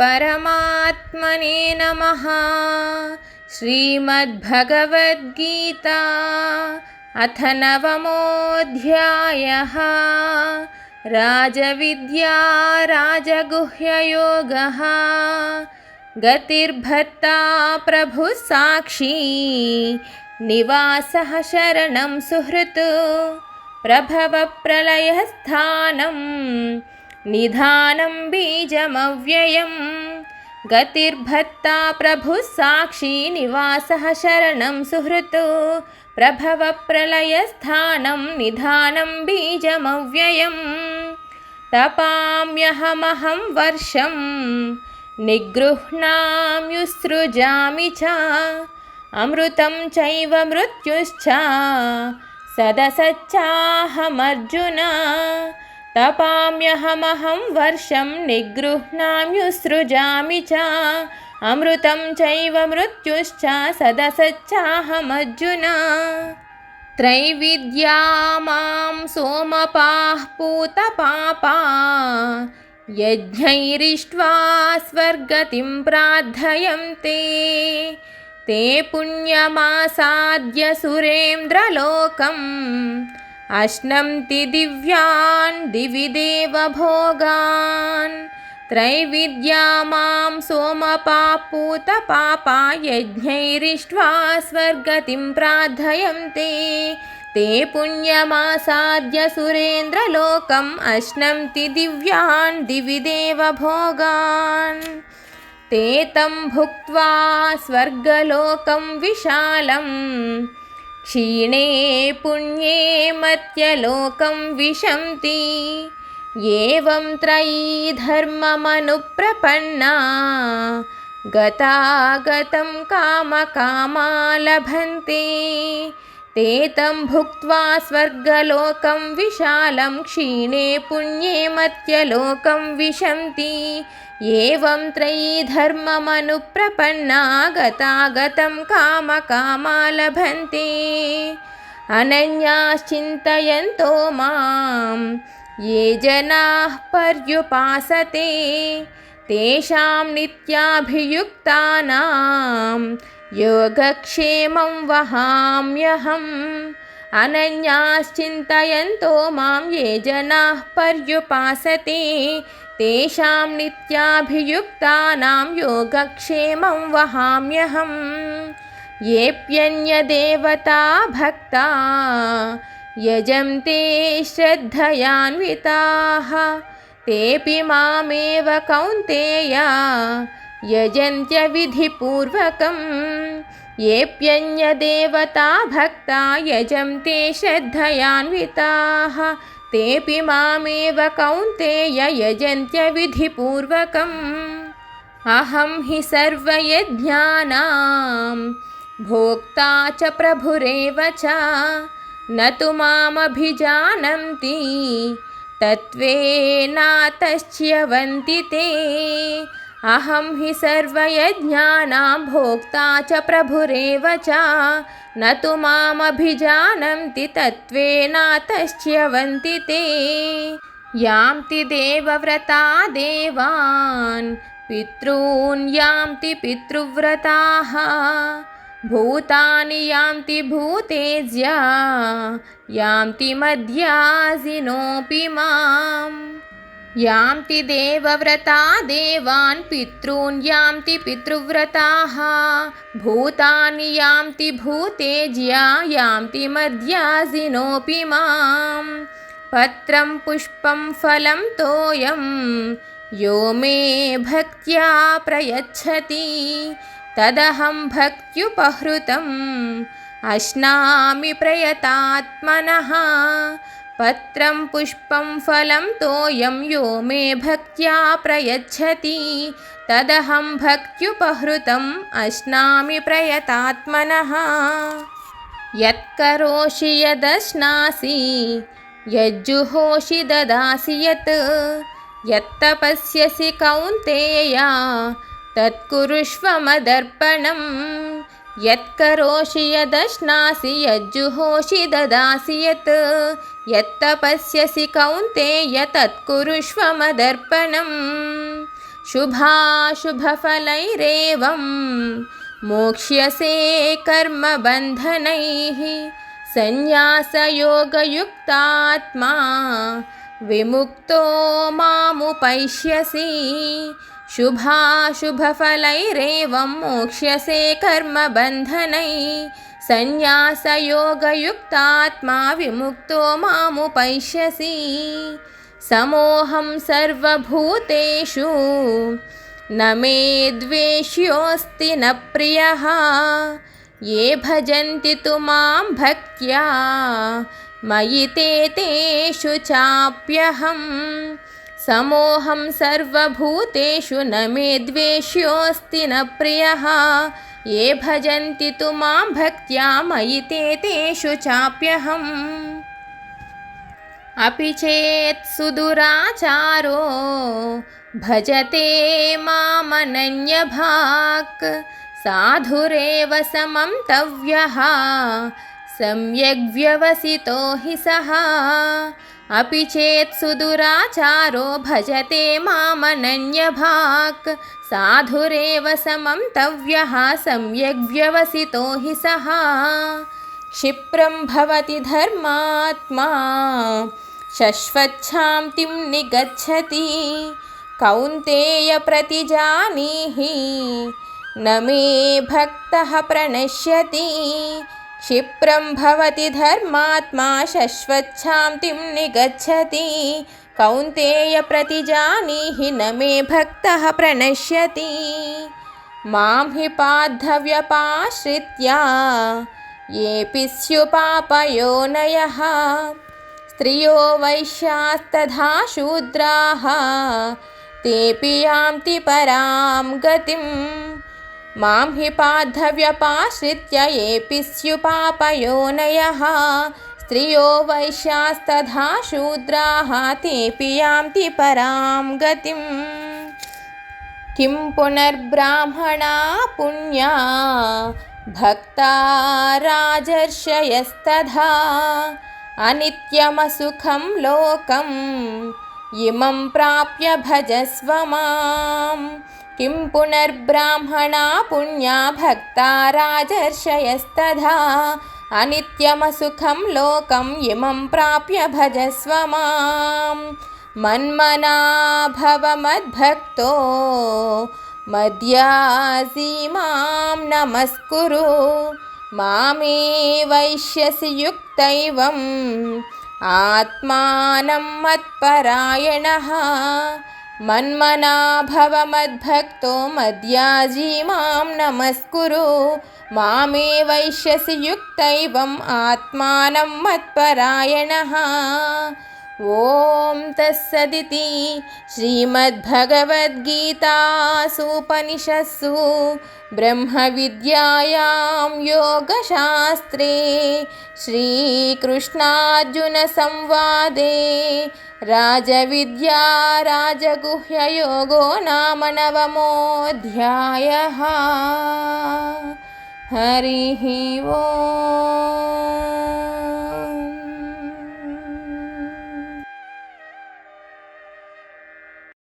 परमात्मने नमः। श्रीमद्भगवद्गीता अथ नवमोऽध्यायः। राजविद्या राजगुह्ययोगः। गतिर्भर्ता प्रभुः साक्षी निवासः शरणं सुहृत्। प्रभवप्रलयस्थानं निधानं बीजमव्ययम्। गतिर्भर्ता प्रभुः साक्षी निवासः शरणं सुहृत्। प्रभवप्रलयस्थानं निधानं बीजमव्ययम्। तपाम्यहमहं वर्षं निगृह्णाम्युत्सृजामि च। अमृतं चैव मृत्युश्च सदसच्चाहमर्जुन। तपाम्यहमहं वर्षं निगृह्णाम्युत्सृजामि च। अमृतं चैव मृत्युश्च सदसच्चाहमर्जुन। त्रैविद्या मां सोमपाः पूतपापा यज्ञैरिष्ट्वा स्वर्गतिं प्रार्थयन्ते। ते पुण्यमासाद्य सुरेन्द्रलोकम् अश्नन्ति दिव्यान् दिवि देवभोगान्। त्रैविद्या मां सोमपाः पूतपापा यज्ञैरिष्ट्वा स्वर्गतिं प्रार्थयन्ते। ते पुण्यमासाद्य सुरेन्द्रलोकम् अश्नन्ति दिव्यान् दिवि देवभोगान्। ते तं भुक्त्वा स्वर्गलोकं विशालं क्षीणे पुण्ये मर्त्यलोकं विशन्ति। एवं त्रयी धर्ममनुप्रपन्ना गतागतं कामकामा लभन्ते। ते तं भुक्त्वा स्वर्गलोकं विशालं क्षीणे पुण्ये मर्त्यलोकं विशन्ति। एवं त्रयी धर्ममनुप्रपन्ना गतागतं कामकामा लभन्ते। अनन्याश्चिन्तयन्तो मां ये जनाः पर्युपासते तेषां नित्याभियुक्तानां योगक्षेमं वहाम्यहम्। अनन्याश्चिन्तयन्तो मां ये जनाः पर्युपासते तेषां नित्याभियुक्तानां योगक्षेमं वहाम्यहम्। येऽप्यन्यदेवता भक्ता यजन्ते श्रद्धयान्विताः तेऽपि मामेव कौन्तेय यजन्त्यविधिपूर्वकम्। येऽप्यन्यदेवता भक्ता यजन्ते श्रद्धयान्विताः तेऽपि मामेव कौन्तेय यजन्त्यविधिपूर्वकम्। अहं हि सर्वयज्ञानां भोक्ता च प्रभुरेव च। न तु मामभिजानन्ति तत्त्वेनातश्च्यवन्ति ते। अहं हि सर्वयज्ञानां भोक्ता च प्रभुरेव च। न तु मामभिजानन्ति तत्त्वेनातश्च्यवन्ति ते। यान्ति देवव्रता देवान् पितॄन् यान्ति पितृव्रताः। भूतानि यान्ति भूतेज्या यान्ति मद्याजिनोऽपि माम्। यान्ति देवव्रता देवान् पितॄन् यान्ति पितृव्रताः। भूतानि यान्ति भूतेज्या यान्ति मद्याजिनोऽपि माम्। पत्रं पुष्पं फलं तोयं यो मे भक्त्या प्रयच्छति तदहं भक्त्युपहृतम् अश्नामि प्रयतात्मनः। पत्रं पुष्पं फलं तोयं यो मे भक्त्या प्रयच्छति तदहं भक्त्युपहृतम् अश्नामि प्रयतात्मनः। यत्करोषि यदश्नासि यज्जुहोषि ददासि यत्। यत्तपस्यसि कौन्तेय तत्कुरुष्व मदर्पणम्। यत्करोषि यदश्नासि यज्जुहोषि ददासि यत्। यत्तपस्यसि कौन्तेय तत्कुरुष्व मदर्पणम्। शुभाशुभफलैरेवं मोक्ष्यसे कर्मबन्धनैः सन्न्यासयोगयुक्तात्मा विमुक्तो मामुपैष्यसि शुभाशुभफलैरेवं मोक्ष्यसे कर्मबन्धनैः सन्न्यासयोगयुक्तात्मा विमुक्तो मामुपैष्यसि समोऽहं सर्वभूतेषु न मे द्वेष्योऽस्ति न प्रियः ये भजन्ति तु मां भक्त्या मयि ते तेषु चाप्यहम् समोऽहं सर्वभूतेषु न मे द्वेष्योऽस्ति न प्रियः ये भजन्ति तु मां भक्त्या मयि ते तेषु चाप्यहम् अपि चेत् सुदुराचारो भजते मामनन्यभाक् साधुरेव समन्तव्यः सम्यग्व्यवसितो हि सः अपि चेत् सुदुराचारो भजते मामनन्यभाक् साधुरेव समन्तव्यः सम्यग्व्यवसितो हि सः क्षिप्रं भवति धर्मात्मा शश्वच्छान्तिं निगच्छति कौन्तेय प्रतिजानीहि न मे भक्तः प्रणश्यति क्षिप्रं भवति धर्मात्मा शश्वच्छान्तिं निगच्छति कौन्तेय प्रतिजानीहि न मे भक्तः प्रणश्यति मां हि पार्थव्यपाश्रित्य येऽपि स्युपापयोनयः स्त्रियो वैश्यास्तथा शूद्राः तेऽपि यान्ति परां गतिं मां हि पार्थव्यपाश्रित्य येऽपि स्युपापयोनयः स्त्रियो वैश्यास्तथा शूद्राः तेऽपि यान्ति परां गतिम् किं पुनर्ब्राह्मणा पुण्या भक्ता राजर्षयस्तथा अनित्यमसुखं लोकम् इमं प्राप्य भजस्व मां किं पुनर्ब्राह्मणा पुण्या भक्ता राजर्षयस्तथा अनित्यमसुखं लोकम् इमं प्राप्य भजस्व मां मन्मना भव मद्भक्तो मद्याजी मां नमस्कुरु मामे वैष्यसि युक्तैवम् आत्मानं मत्परायणः मन्मना भव मद्भक्तो मद्याजी मां नमस्कुरु मामे वैष्यसि युक्तैवम् आत्मानं मत्परायणः ॐ तत्सदिति श्रीमद्भगवद्गीतासूपनिषत्सु ब्रह्मविद्यायां योगशास्त्रे श्रीकृष्णार्जुनसंवादे राजविद्या राजगुह्ययोगो नाम 9मोऽध्यायः। हरिः ओम्।